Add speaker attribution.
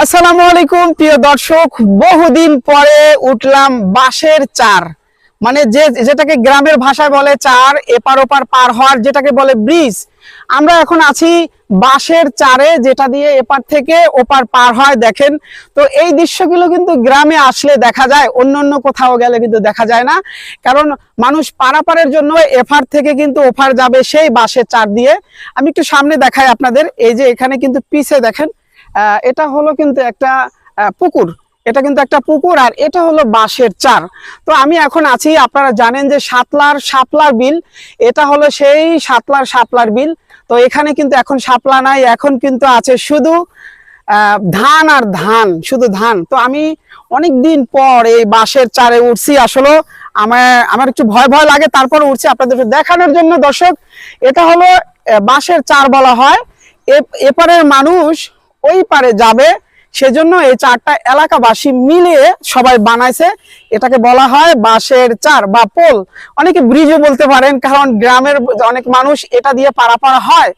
Speaker 1: আসসালামু আলাইকুম প্রিয় দর্শক, বহুদিন পরে উঠলাম বাঁশের চার, মানে যেটাকে গ্রামের ভাষায় বলে চার, এপার ওপার পার হওয়ার যেটাকে বলে ব্রিজ। আমরা এখন আছি বাঁশের চারে, যেটা দিয়ে এপার থেকে ওপার পার হয়। দেখেন তো এই দৃশ্যগুলো কিন্তু গ্রামে আসলে দেখা যায়, অন্য অন্য কোথাও গেলে কিন্তু দেখা যায় না। কারণ মানুষ পারাপারের জন্য এপার থেকে কিন্তু ওপার যাবে সেই বাঁশের চার দিয়ে। আমি একটু সামনে দেখাই আপনাদের। এই যে এখানে কিন্তু পিছে দেখেন, এটা হলো কিন্তু একটা পুকুর। এটা কিন্তু একটা পুকুর, আর এটা হলো বাঁশের চার। তো আমি এখন আছি, আপনারা জানেন যে শাপলার বিল, এটা হলো সেই শাপলার বিল। তো এখানে কিন্তু এখন শাপলা নাই, এখন কিন্তু আছে শুধু ধান আর ধান, শুধু ধান। তো আমি অনেক দিন পর এই বাঁশের চারে উঠছি। আসলে আমার একটু ভয় ভয় লাগে, তারপর উঠছি আপনাদের দেখানোর জন্য। দর্শক, এটা হলো বাঁশের চার বলা হয়। এপারের মানুষ ওই পারে যাবে, সেজন্য এই চারটা এলাকাবাসী মিলিয়ে সবাই বানাইছে। এটাকে বলা হয় বাঁশের চার বা পোল, অনেকে ব্রিজও বলতে পারেন, কারণ গ্রামের অনেক মানুষ এটা দিয়ে পারাপার হয়।